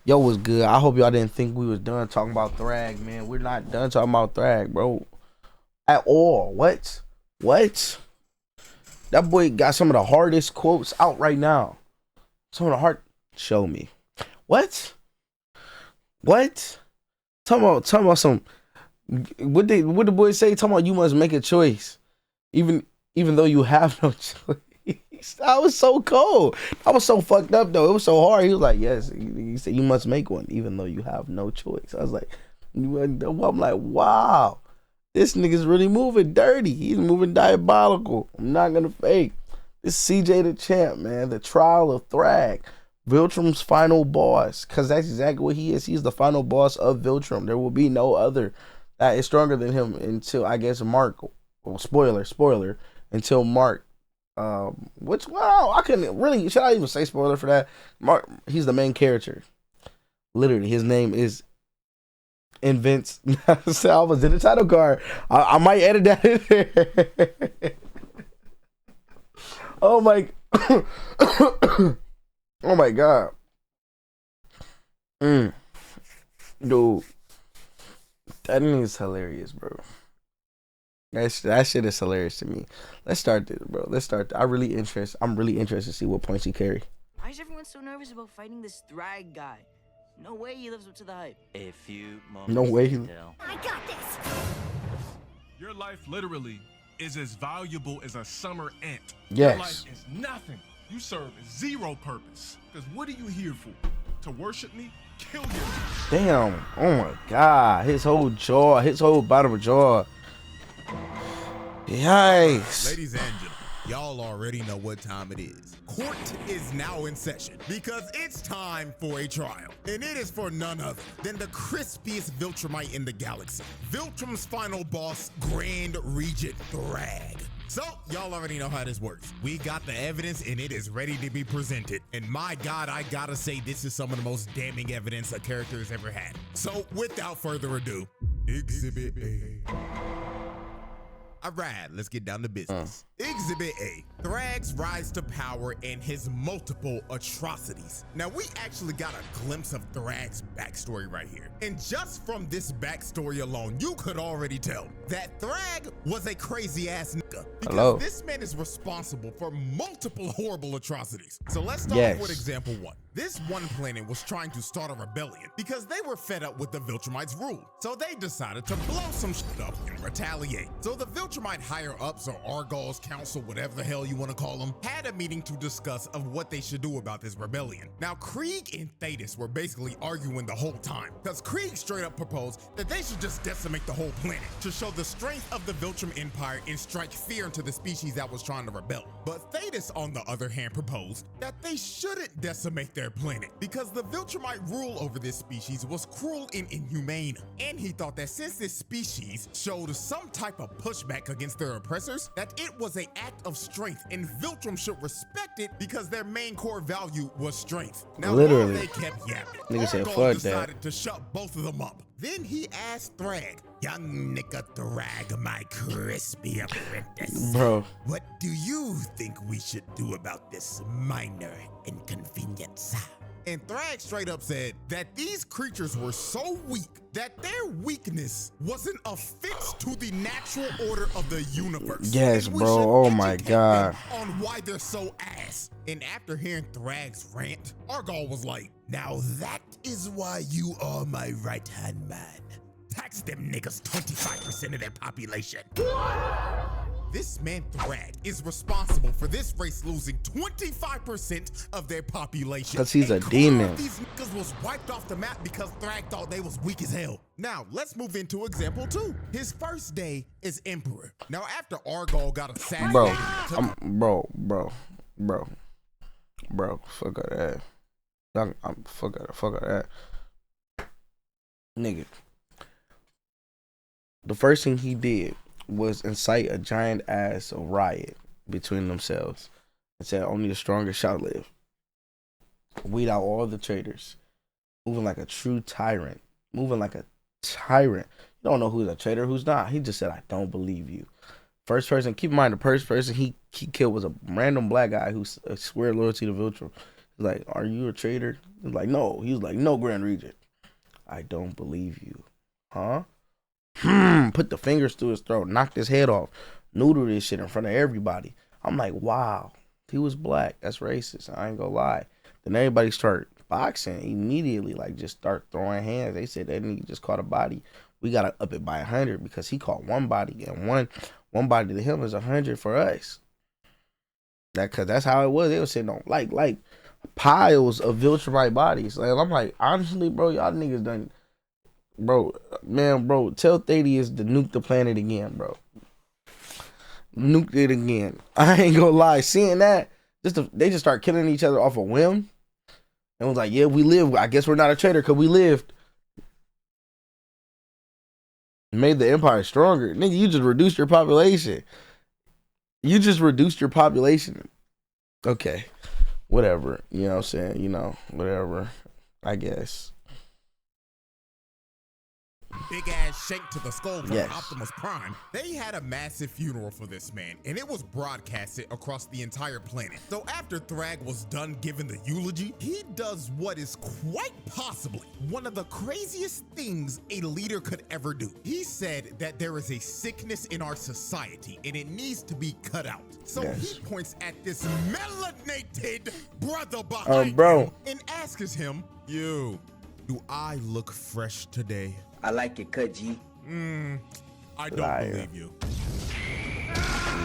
Yo, was good. I hope y'all didn't think we was done talking about THRAGG, man. We're not done talking about THRAGG, bro. At all. What? What? That boy got some of the hardest quotes out right now. Some of the hard. Show me. What? What? Talking about some. What the boys say? Talking about you must make a choice, even though you have no choice. That was so cold. I was so fucked up though. It was so hard. He was like, yes. He said you must make one, even though you have no choice. I was like, I'm like, wow, this nigga's really moving dirty. He's moving diabolical. I'm not gonna fake. This CJ the champ, man. The trial of THRAGG. VILTRUM's final boss, because that's exactly what he is. He's the final boss of VILTRUM. There will be no other that is stronger than him until, I guess, Mark. Well, spoiler, until Mark. Which, wow, I couldn't really. Should I even say spoiler for that? Mark, he's the main character. Literally, his name is Invents. So I was in the title card. I might edit that in there. Oh my. Oh my god. Dude. That thing is hilarious, bro. That shit is hilarious to me. Let's start this, bro. Let's start. I'm really interested to see what points he carry. Why is everyone so nervous about fighting this THRAGG guy? No way he lives up to the hype. A few moments No way. later. I got this. Your life literally is as valuable as a summer ant. Yes. Your life is nothing. You serve zero purpose. Because what are you here for? To worship me? Kill you. Damn. Oh my god. His whole jaw. His whole bottom jaw. Yikes. Ladies and gentlemen, y'all already know what time it is. Court is now in session because it's time for a trial. And it is for none other than the crispiest Viltrumite in the galaxy. VILTRUM's final boss, Grand Regent THRAGG. So, y'all already know how this works. We got the evidence and it is ready to be presented. And my God, I gotta say this is some of the most damning evidence a character has ever had. So, without further ado, Exhibit A. All right, let's get down to business. Exhibit A, THRAGG's rise to power and his multiple atrocities. Now, we actually got a glimpse of THRAGG's backstory right here. And just from this backstory alone, you could already tell that THRAGG was a crazy ass nigga. Because this man is responsible for multiple horrible atrocities. So let's start off with example one. This one planet was trying to start a rebellion because they were fed up with the Viltrumites' rule. So they decided to blow some shit up and retaliate. So the Viltrumite higher-ups, or Argall's council, whatever the hell you want to call them, had a meeting to discuss of what they should do about this rebellion. Now, Krieg and Thetis were basically arguing the whole time because Krieg straight up proposed that they should just decimate the whole planet to show the strength of the Viltrum Empire and strike fear into the species that was trying to rebel. But Thetis, on the other hand, proposed that they shouldn't decimate their planet because the Viltrumite rule over this species was cruel and inhumane. And he thought that since this species showed some type of pushback against their oppressors, that it was an act of strength and Viltrum should respect it because their main core value was strength. Now, literally, while they kept yapping, nigga said Argall fuck decided that to shut both of them up. Then he asked THRAGG, young nigga THRAGG, my crispy apprentice. bro. What do you think we should do about this minor inconvenience? And THRAGG straight up said that these creatures were so weak that their weakness was an offense to the natural order of the universe. Yes, and we bro. should Oh my educate god. them on why they're so ass. And after hearing THRAGG's rant, Argall was like, now that is why you are my right-hand man. Tax them niggas 25% of their population. This man THRAGG is responsible for this race losing 25% of their population. Because he's a demon. These niggas was wiped off the map because THRAGG thought they was weak as hell. Now, let's move into example two. His first day is Emperor. Now, after Argall got assassinated... Bro, fuck all that. Fuck all that. Nigga. The first thing he did was incite a giant ass riot between themselves and said only the strongest shall live. Weed out all the traitors. Moving like a true tyrant. You don't know who's a traitor, who's not. He just said, I don't believe you. First person, keep in mind, the first person he killed was a random black guy who swear loyalty to VILTRUM. He's like, are you a traitor? He's like, no. He was like, no, Grand Regent. I don't believe you. Huh? Put the fingers through his throat, knocked his head off, noodled this shit in front of everybody. I'm like, wow, he was black. That's racist. I ain't gonna lie. Then everybody started boxing immediately, like just start throwing hands. They said that nigga just caught a body. We gotta up it by 100 because he caught one body, and one body to him is 100 for us. Cause that's how it was. They were sitting on like piles of Viltrumite bodies. Like, I'm like, honestly, bro, y'all niggas done, bro, man, bro. Tell Thaddeus to nuke the planet again, bro. Nuked it again. I ain't gonna lie. Seeing that, they just start killing each other off a whim. And was like, yeah, we live. I guess we're not a traitor because we lived. Made the empire stronger. Nigga, you just reduced your population. You just reduced your population. Okay. Whatever. You know what I'm saying? You know, whatever. I guess. Big ass shank to the skull from Yes. Optimus Prime. They had a massive funeral for this man, and it was broadcasted across the entire planet. So after THRAGG was done giving the eulogy, he does what is quite possibly one of the craziest things a leader could ever do. He said that there is a sickness in our society and it needs to be cut out. So Yes. he points at this melanated brother behind bro. him and asks him, "You, do I look fresh today?" I like it, cut G. I don't Liar. believe you.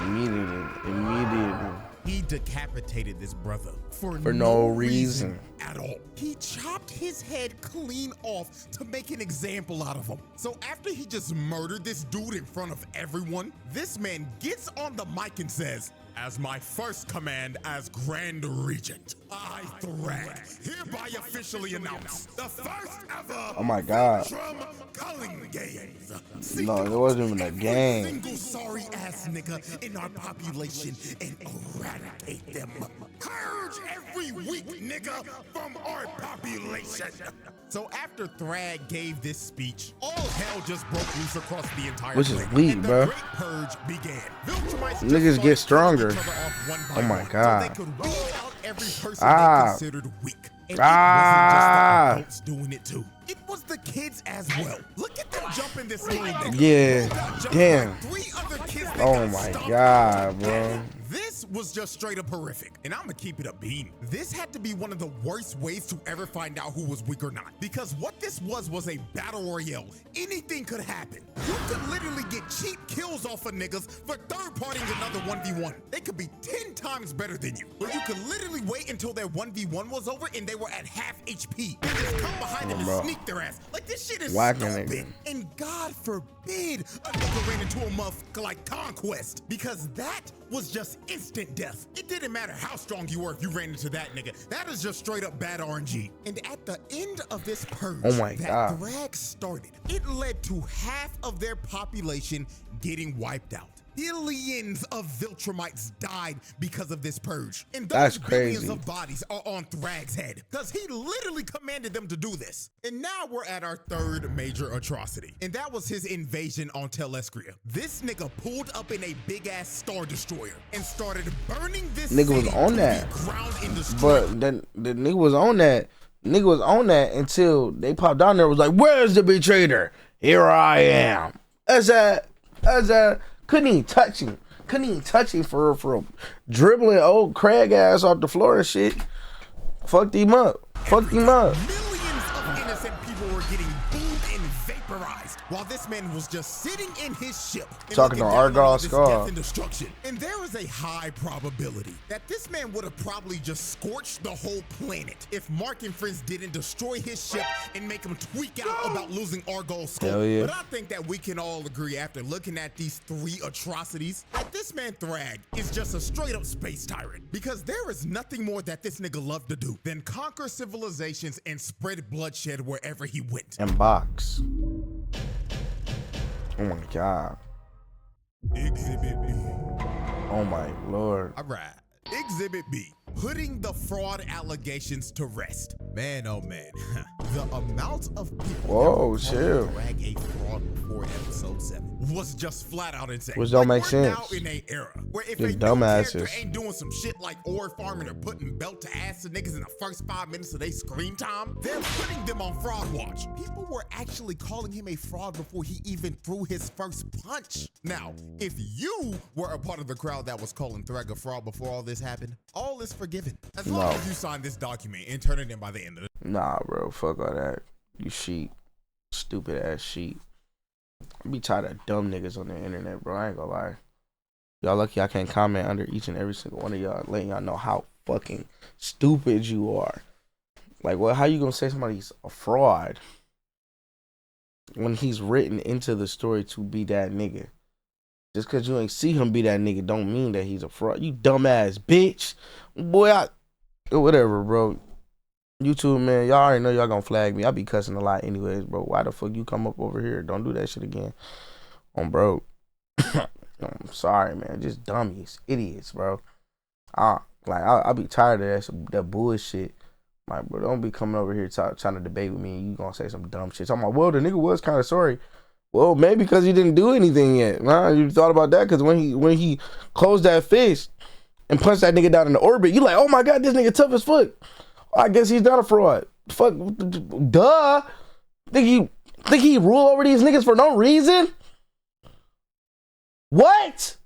Immediately. He decapitated this brother for no reason at all. He chopped his head clean off to make an example out of him. So after he just murdered this dude in front of everyone, this man gets on the mic and says, "As my first command as Grand Regent, I, THRAGG, hereby officially announce the first ever Oh my God. VILTRUM culling games. No, it wasn't even a game. Single sorry ass nigga in our population and eradicate them. Purge every weak nigga from our population." So after THRAGG gave this speech, all hell just broke loose across the entire Which is planet, weak, and the bro. Great Purge began. Viltrumites just Niggas get started stronger. killing each other off one by Oh my one, God. so they could weed out every person Ah. they considered weak. And Ah. it wasn't just the adults doing it too. It was the kids as well. Look at them jumping this little nigga. Yeah, They got jumped damn. by 3 other kids that Oh got my stomped God, out. bro. This was just straight up horrific, and I'm gonna keep it a beam. This had to be one of the worst ways to ever find out who was weak or not, because what this was a battle royale. Anything could happen. You could literally get cheap kills off of niggas for third-partying another 1v1. They could be 10 times better than you, but you could literally wait until their 1v1 was over and they were at half HP. And just come behind them bro. and sneak their ass. Like, this shit is Whacking stupid. nigga. And God forbid a nigga ran into a motherfucker like Conquest, because that was just instant death. It didn't matter how strong you were if you ran into that nigga. That is just straight up bad RNG. And at the end of this purge Oh my that God. THRAGG started, it led to half of their population getting wiped out. Billions of Viltrumites died because of this purge. And those That's billions crazy. of bodies are on THRAGG's head, because he literally commanded them to do this. And now we're at our third major atrocity, and that was his invasion on Telescria. This nigga pulled up in a big ass Star Destroyer and started burning this Nigga was city on to that. the ground and destroy. But then the nigga was on that. Nigga was on that until they popped down there. Was like, "Where's the betrayer? Here I am." As that couldn't even touch him. Couldn't even touch him for dribbling old Craig ass off the floor and shit. Fucked him up. Millions of innocent people were getting booed and vaporized while this man was just sitting in his ship and Talking looking to down on all Argyle this Scar. death and destruction. And there is a high probability that this man would have probably just scorched the whole planet if Mark and friends didn't destroy his ship and make him tweak out about losing Argyle Scar. Hell yeah. But I think that we can all agree after looking at these 3 atrocities that this man THRAGG is just a straight up space tyrant, because there is nothing more that this nigga loved to do than conquer civilizations and spread bloodshed wherever he went. And box. Oh my God. Exhibit B. Oh my Lord. All right. Exhibit B. Putting the fraud allegations to rest. Man, oh man. The amount of people Whoa, that chill. THRAGG a fraud before episode 7 was just flat out insane. Which don't make we're sense. Now in a era where if These a new character dumbasses. ain't doing some shit like ore farming or putting belt to ass to niggas in the first 5 minutes of their screen time, they're putting them on fraud watch. People were actually calling him a fraud before he even threw his first punch. Now, if you were a part of the crowd that was calling THRAGG a fraud before all this happened, all is forgiven. As long as you sign this document and turn it in by the end of the— Nah, bro, fuck all that. You sheep. Stupid ass sheep. I be tired of dumb niggas on the internet, bro. I ain't gonna lie. Y'all lucky I can't comment under each and every single one of y'all, letting y'all know how fucking stupid you are. Like, well, how you gonna say somebody's a fraud when he's written into the story to be that nigga? Just cause you ain't see him be that nigga don't mean that he's a fraud. You dumbass bitch. Boy, whatever, bro. YouTube, man, y'all already know y'all gonna flag me. I be cussing a lot anyways, bro. Why the fuck you come up over here? Don't do that shit again. Bro. I'm sorry, man. Just dummies. Idiots, bro. I be tired of that bullshit. Like, bro, don't be coming over here trying to debate with me and you gonna say some dumb shit. I'm like, well, the nigga was kind of sorry. Well, maybe because he didn't do anything yet. Nah, you thought about that? Because when he closed that fist and punched that nigga down in the orbit, you like, oh my God, this nigga tough as fuck. I guess he's not a fraud. Fuck, duh. Think he rule over these niggas for no reason? What?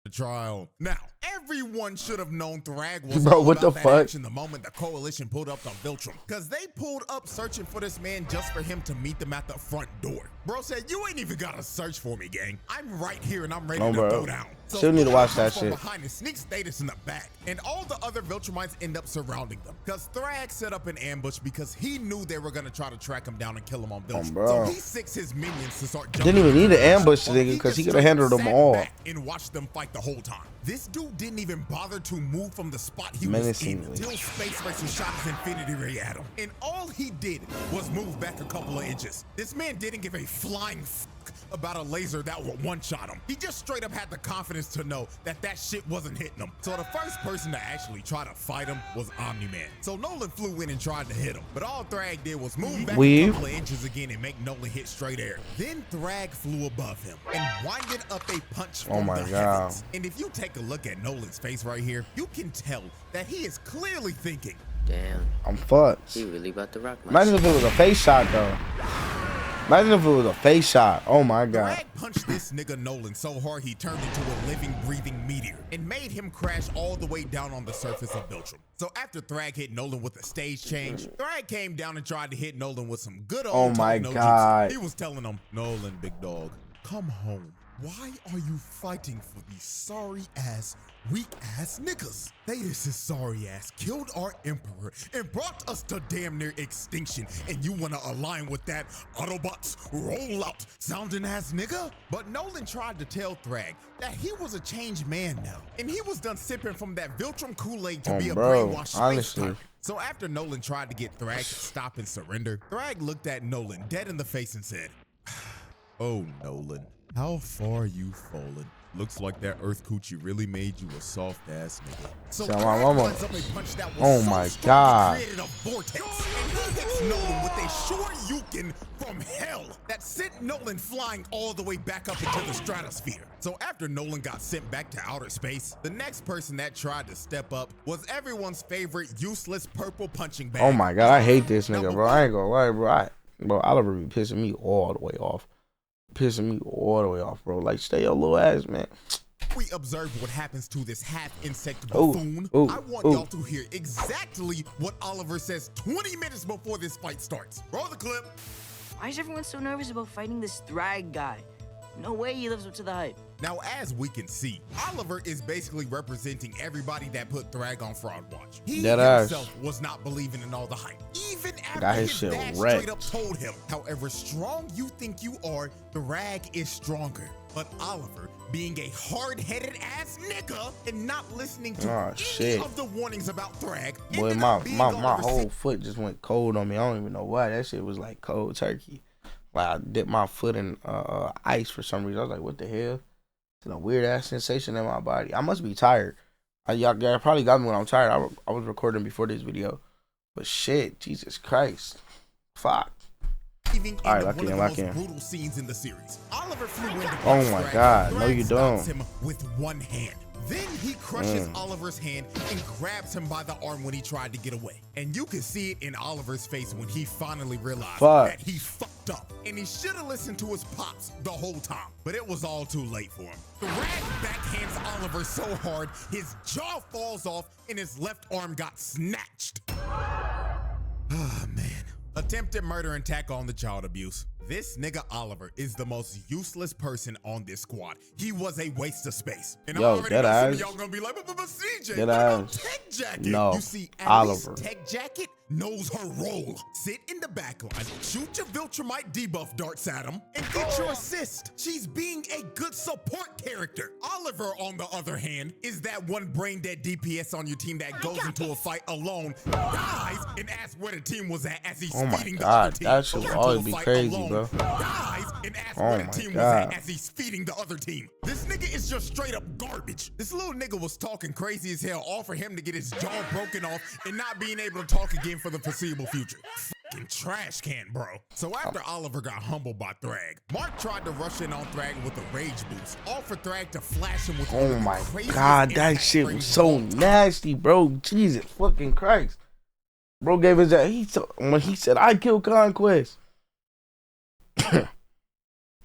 the trial. Now, everyone should have known THRAGG was Bro, all what about the that fuck? action the moment the coalition pulled up on VILTRUMS. Because they pulled up searching for this man just for him to meet them at the front door. Bro said, you ain't even got to search for me, gang. I'm right here and I'm ready to bro. go down. So Still need to watch that from shit. behind and sneak status in the back. And all the other VILTRUMites end up surrounding them. Because THRAGG set up an ambush because he knew they were going to try to track him down and kill him on VILTRUMS. bro. So he six his minions to start Didn't even need to ambush the Well, nigga because he just could have handled them sat all. back and watched them fight the whole time. This dude didn't even bother to move from the spot he was in Menacingly. until Space Racer shot his Infinity Ray at him. And all he did was move back a couple of inches. This man didn't give a flying f about a laser that would one-shot him. He just straight up had the confidence to know that that shit wasn't hitting him. So the first person to actually try to fight him was Omni-Man. So Nolan flew in and tried to hit him. But all THRAGG did was move back a couple of inches again and make Nolan hit straight air. Then THRAGG flew above him and winded up a punch from my the God. heavens. And if you take a look at Nolan's face right here, you can tell that he is clearly thinking, Damn, I'm fucked. he really about to rock my Imagine if it was a face shot though. Imagine if it was a face shot. Oh my God. THRAGG punched this nigga Nolan so hard he turned into a living, breathing meteor and made him crash all the way down on the surface of VILTRUM. So after THRAGG hit Nolan with a stage change, THRAGG came down and tried to hit Nolan with some good old Oh my no God. jutsu. He was telling him, Nolan, big dog, come home. Why are you fighting for these sorry-ass, weak-ass niggas? Thetis is sorry-ass killed our emperor and brought us to damn near extinction, and you wanna align with that Autobots roll out sounding ass nigga? But Nolan tried to tell THRAGG that he was a changed man now, and he was done sipping from that VILTRUM Kool-Aid to be a bro, brainwashed space honestly. type. So after Nolan tried to get THRAGG to stop and surrender, THRAGG looked at Nolan dead in the face and said, oh, Nolan, how far you fallen. Looks like that Earth Coochie really made you a soft ass nigga. So Tell my THRAGG mama. lines up a punch that was Oh so my strong God. it created a vortex. And he hits Nolan with a Shoryuken from hell that sent Nolan flying all the way back up into the stratosphere. So after Nolan got sent back to outer space, the next person that tried to step up was everyone's favorite useless purple punching bag. Oh my God. I hate this nigga, bro. I ain't gonna lie, bro. Bro, Oliver be pissing me all the way off. Bro. Like, stay your little ass, man. We observed what happens to this half insect Ooh, buffoon. ooh, I want ooh. y'all to hear exactly what Oliver says 20 minutes before this fight starts. Roll the clip. Why is everyone so nervous about fighting this THRAGG guy? No way he lives up to the hype. Now, as we can see, Oliver is basically representing everybody that put THRAGG on fraud watch. He Dead ass. himself was not believing in all the hype, even Got after his his shit dad wrecked. straight up told him, however strong you think you are, THRAGG is stronger. But Oliver, being a hard-headed ass nigga and not listening to Oh, any shit. of the warnings about THRAGG, Boy, ended my up being on the whole foot just went cold on me. I don't even know why. That shit was like cold turkey. Like, I dipped my foot in ice for some reason. I was like, what the hell? It's a weird ass sensation in my body. I must be tired. Y'all probably got me when I'm tired. I was recording before this video. But shit, Jesus Christ. Fuck. surviving All right, in lock one in, of lock the most in. brutal scenes in the series. Oliver flew in to Oh punch my Thrag, God, but no, you Thrag stops don't. him with one hand. Then he crushes Oliver's hand and grabs him by the arm when he tried to get away. And you can see it in Oliver's face when he finally realized that he fucked up. And he should have listened to his pops the whole time. But it was all too late for him. Thrag backhands Oliver so hard, his jaw falls off and his left arm got snatched. Ah, man. Attempted murder and tack on the child abuse. This nigga Oliver is the most useless person on this squad. He was a waste of space. And I already know some of y'all gonna be like, but CJ, what about Tech Jacket? No, you see, at Oliver. least Tech Jacket knows her role. Sit in the back line, shoot your Viltrumite debuff darts at him, and get your assist. She's being a good support character. Oliver, on the other hand, is that one brain dead DPS on your team that goes into a fight alone, dies, and asks where the team was at as he's feeding the other team. That shit will always be crazy, bro. Dies and asks where the team was at as he's feeding the other team. This nigga is just straight up garbage. This little nigga was talking crazy as hell, all for him to get his jaw broken off and not being able to talk again for the foreseeable future. Fucking trash can, bro. So after Oliver got humbled by Thrag, Mark tried to rush in on Thrag with a rage boost, all for Thrag to flash him with Oh my God, that shit was so nasty, bro. Jesus fucking Christ. Bro gave his when he said, I killed Conquest.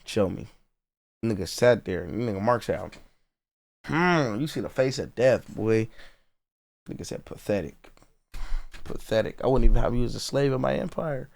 Show me. Nigga sat there. Nigga Mark said, you see the face of death, boy. Nigga said pathetic. Pathetic. I wouldn't even have you as a slave in my empire.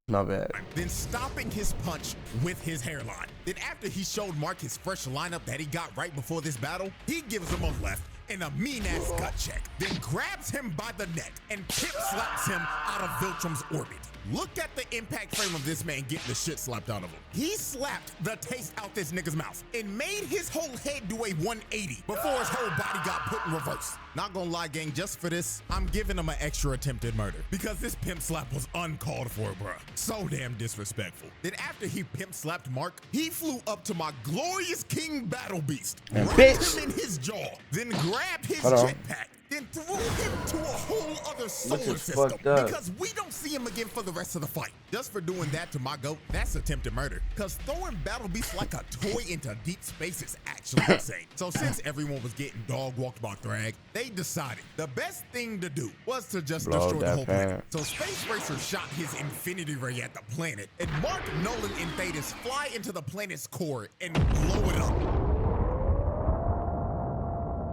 My bad. Then stopping his punch with his hairline. Then after he showed Mark his fresh lineup that he got right before this battle, he gives him a left and a mean-ass gut check. Then grabs him by the neck and pip slaps him out of Viltrum's orbit. Look at the impact frame of this man getting the shit slapped out of him. He slapped the taste out this nigga's mouth and made his whole head do a 180 before his whole body got put in reverse. Not gonna lie, gang, just for this, I'm giving him an extra attempted murder because this pimp slap was uncalled for, bruh. So damn disrespectful. Then after he pimp slapped Mark, he flew up to my glorious King Battle Beast, rammed him in his jaw, then grabbed his jetpack, then threw him to a whole other solar system because we don't see him again for the rest of the fight. Just for doing that to my goat, that's attempted murder. Because throwing Battle Beast like a toy into deep space is actually insane. So since everyone was getting dog walked by Thrag, they decided the best thing to do was to just destroy the whole planet. So Space Racer shot his infinity ray at the planet, and Mark, Nolan, and Thetis fly into the planet's core and blow it up.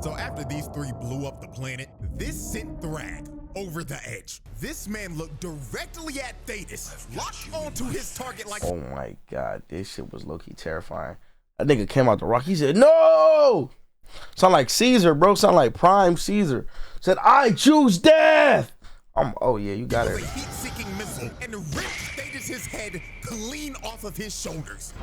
So after these three blew up the planet, this sent Thrag over the edge. This man looked directly at Thetis, locked onto his target like— Oh my God, this shit was low-key terrifying. That nigga came out the rock, he said, no! Sound like Caesar, bro, sound like Prime Caesar. Said, I choose death! Oh yeah, you got it. A heat-seeking missile and ripped Thetis' head clean off of his shoulders.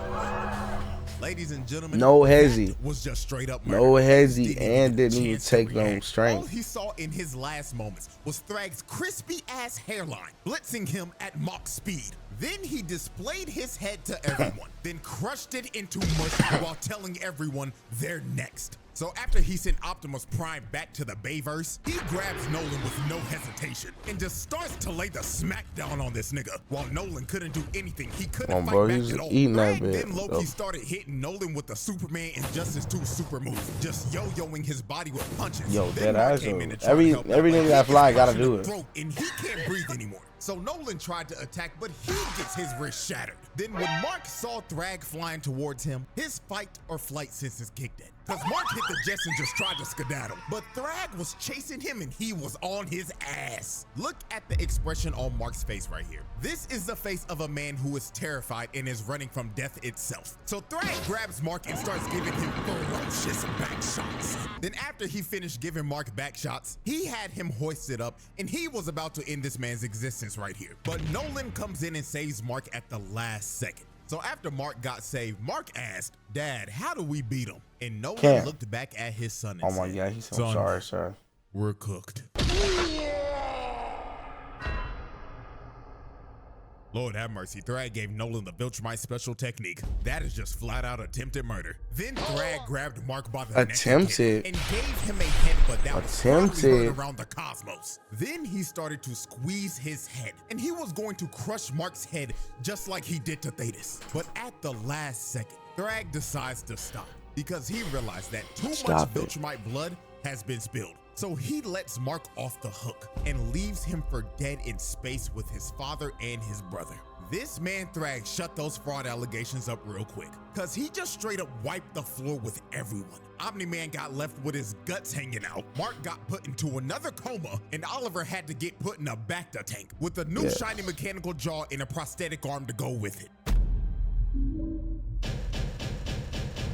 Ladies and gentlemen, no hezzy, was just straight up murder. No hezzy, and didn't even take no strength. All he saw in his last moments was Thrag's crispy ass hairline, blitzing him at Mach speed. Then he displayed his head to everyone, then crushed it into mush while telling everyone they're next. So after he sent Optimus Prime back to the Bayverse, he grabs Nolan with no hesitation and just starts to lay the smackdown on this nigga. While Nolan couldn't do anything, he couldn't fight back at all. Then Loki started hitting Nolan with the Superman Injustice 2 super move, just yo-yoing his body with punches. Yo, then that everything that fly gotta do it. And he can't breathe anymore. So Nolan tried to attack, but he gets his wrist shattered. Then when Mark saw Thrag flying towards him, his fight or flight senses kicked in. Because Mark hit the jets and just tried to skedaddle. But Thrag was chasing him and he was on his ass. Look at the expression on Mark's face right here. This is the face of a man who is terrified and is running from death itself. So Thrag grabs Mark and starts giving him ferocious back shots. Then after he finished giving Mark back shots, he had him hoisted up and he was about to end this man's existence right here. But Nolan comes in and saves Mark at the last second. So after Mark got saved, Mark asked, Dad, how do we beat him? And Nolan looked back at his son and said, God, he's so sorry, sir. We're cooked. Lord have mercy, THRAGG gave Nolan the Viltrumite special technique. That is just flat out attempted murder. Then THRAGG grabbed Mark by the neck and gave him a headbutt that was probably heard around the cosmos. Then he started to squeeze his head, and he was going to crush Mark's head just like he did to Thetis. But at the last second, THRAGG decides to stop because he realized that too much Viltrumite blood has been spilled. So he lets Mark off the hook and leaves him for dead in space with his father and his brother. This man THRAGG shut those fraud allegations up real quick, cause he just straight up wiped the floor with everyone. Omni-Man got left with his guts hanging out, Mark got put into another coma, and Oliver had to get put in a Bacta tank with a new shiny mechanical jaw and a prosthetic arm to go with it.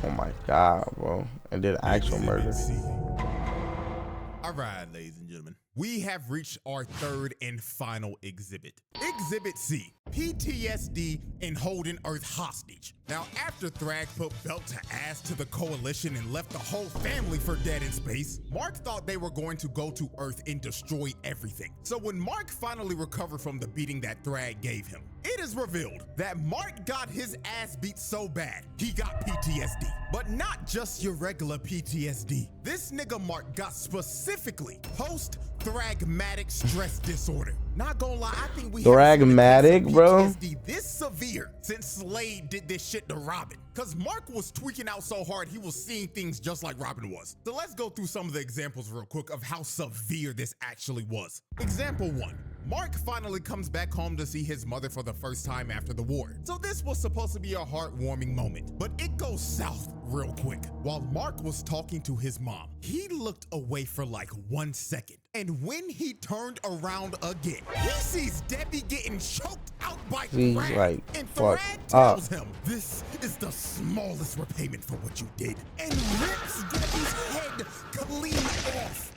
Oh my God, bro. And did actual murder. All right, ladies and gentlemen, we have reached our third and final exhibit. Exhibit C, PTSD and holding Earth hostage. Now, after THRAGG put belt to ass to the coalition and left the whole family for dead in space, Mark thought they were going to go to Earth and destroy everything. So when Mark finally recovered from the beating that THRAGG gave him, it is revealed that Mark got his ass beat so bad, he got PTSD. But not just your regular PTSD. This nigga Mark got specifically post-thragmatic stress disorder. Not gonna lie, I think we thragmatic, bro. PTSD this severe since Slade did this shit to Robin. Cause Mark was tweaking out so hard he was seeing things just like Robin was. So let's go through some of the examples real quick of how severe this actually was. Example 1. Mark finally comes back home to see his mother for the first time after the war. So this was supposed to be a heartwarming moment, but it goes south real quick. While Mark was talking to his mom, he looked away for like 1 second. And when he turned around again, he sees Debbie getting choked out by THRAGG. And THRAGG tells him, this is the smallest repayment for what you did, and rips Debbie's head clean off.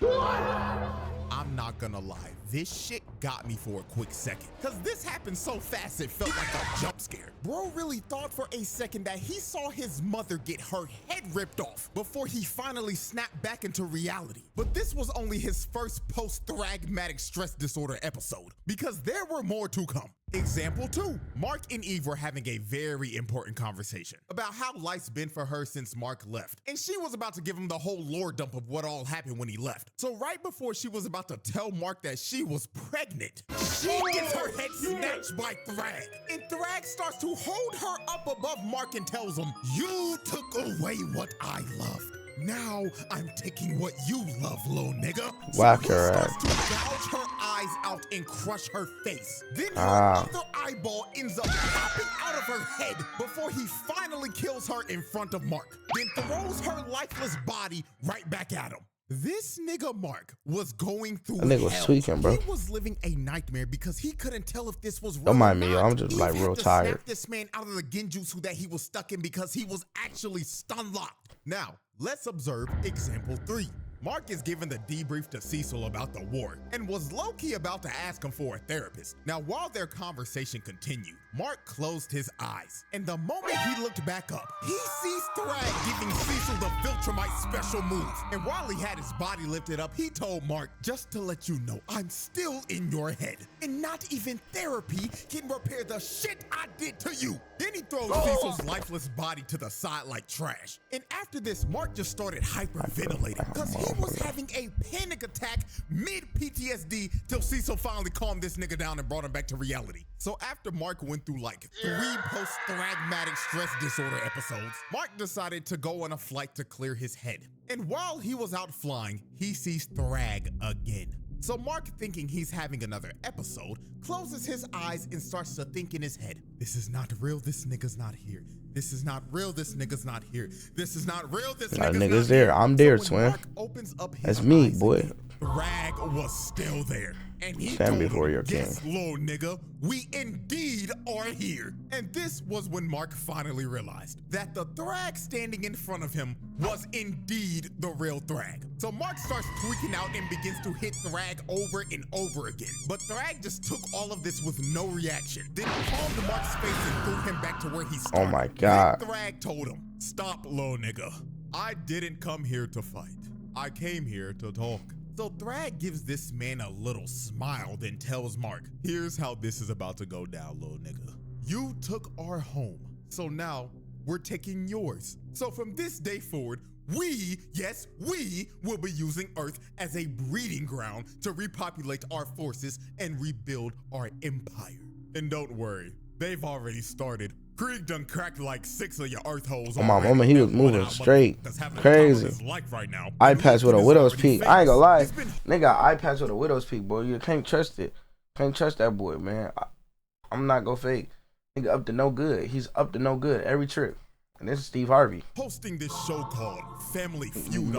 I'm not gonna lie, this shit got me for a quick second, cause this happened so fast it felt like a jump scare. Bro really thought for a second that he saw his mother get her head ripped off before he finally snapped back into reality. But this was only his first post-thragmatic stress disorder episode, because there were more to come. Example 2, Mark and Eve were having a very important conversation about how life's been for her since Mark left, and she was about to give him the whole lore dump of what all happened when he left. So right before she was about to tell Mark that she was pregnant, she gets her head snatched by THRAGG, and THRAGG starts to hold her up above Mark and tells him, you took away what I loved. Now I'm taking what you love, little nigga. Whack so her he ass. starts to gouge her eyes out and crush her face. Then her other eyeball ends up popping out of her head before he finally kills her in front of Mark. Then throws her lifeless body right back at him. This nigga Mark was going through That nigga was hell. tweaking, bro. He was living a nightmare because he couldn't tell if this was real. Don't mind me, or not. I'm just He like had real to tired. Snap this man out of the genjutsu that he was stuck in because he was actually stun locked. Now, let's observe example 3. Mark is giving the debrief to Cecil about the war and was low-key about to ask him for a therapist. Now, while their conversation continued, Mark closed his eyes, and the moment he looked back up, he sees THRAGG giving Cecil the Viltrumite special move. And while he had his body lifted up, he told Mark, just to let you know, I'm still in your head, and not even therapy can repair the shit I did to you. Then he throws Cecil's lifeless body to the side like trash. And after this, Mark just started hyperventilating because he was having a panic attack mid-PTSD till Cecil finally calmed this nigga down and brought him back to reality. So after Mark went through like 3 post-thragmatic stress disorder episodes, Mark decided to go on a flight to clear his head. And while he was out flying, he sees THRAGG again. So Mark, thinking he's having another episode, closes his eyes and starts to think in his head, this is not real, this nigga's not here. This is not real, this nigga's not here. This is not real, this nigga's not nigga's there. here. I'm there, so twin. Mark opens up his That's me, eyes boy. again, THRAGG was still there. And he Stand told before him, your king. yes, little nigga, we indeed are here. And this was when Mark finally realized that the THRAGG standing in front of him was indeed the real THRAGG. So Mark starts tweaking out and begins to hit THRAGG over and over again. But THRAGG just took all of this with no reaction. Then palmed Mark's face and threw him back to where he started. Oh my God. Then THRAGG told him, stop, little nigga. I didn't come here to fight. I came here to talk. So THRAGG gives this man a little smile, then tells Mark, here's how this is about to go down, little nigga. You took our home, so now we're taking yours. So from this day forward, we, yes, we will be using Earth as a breeding ground to repopulate our forces and rebuild our empire. And don't worry, they've already started. Krieg done cracked like 6 of your Earth holes. Oh my mama, he was moving straight. Crazy. Right now. Eye patch with a widow's peak. I ain't gonna lie. Nigga got eye patch with a widow's peak, boy. You can't trust it. Can't trust that boy, man. I'm not gonna fake. Nigga up to no good. He's up to no good every trip. And this is Steve Harvey. Hosting this show called Family Feud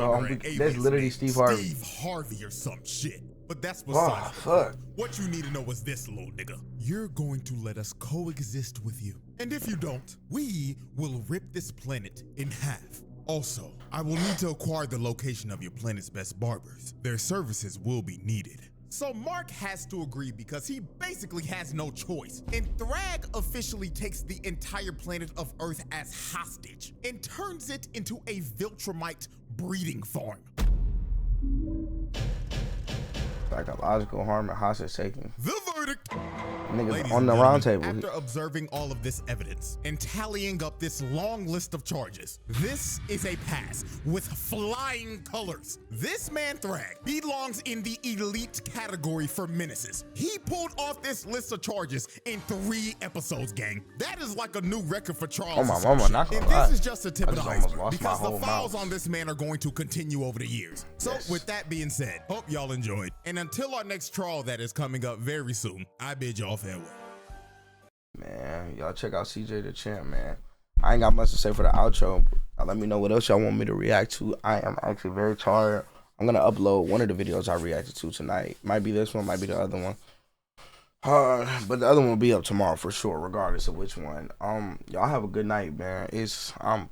that's literally Steve Harvey. Steve Harvey or some shit. But that's besides the point. What you need to know is this, little nigga. You're going to let us coexist with you. And if you don't, we will rip this planet in half. Also, I will need to acquire the location of your planet's best barbers. Their services will be needed. So Mark has to agree because he basically has no choice. And THRAGG officially takes the entire planet of Earth as hostage and turns it into a Viltrumite breeding farm. Psychological harm and hostage taking. The verdict. Niggas Ladies on the and round gentlemen, table. After observing all of this evidence and tallying up this long list of charges, this is a pass with flying colors. This man THRAGG belongs in the elite category for menaces. He pulled off this list of charges in 3 episodes, gang. That is like a new record for Charles. Oh my mama, not gonna and lie. this is just the tip of the iceberg because the whole files mouth. on this man are going to continue over the years. So with that being said, hope y'all enjoyed. And until our next trial that is coming up very soon, I bid y'all farewell. Man, y'all check out CJ the Champ, man. I ain't got much to say for the outro. Let me know what else y'all want me to react to. I am actually very tired. I'm gonna upload one of the videos I reacted to tonight. Might be this one, might be the other one. But the other one will be up tomorrow for sure, regardless of which one. Y'all have a good night, man. I'm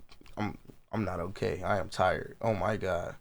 not okay. I am tired. Oh my God.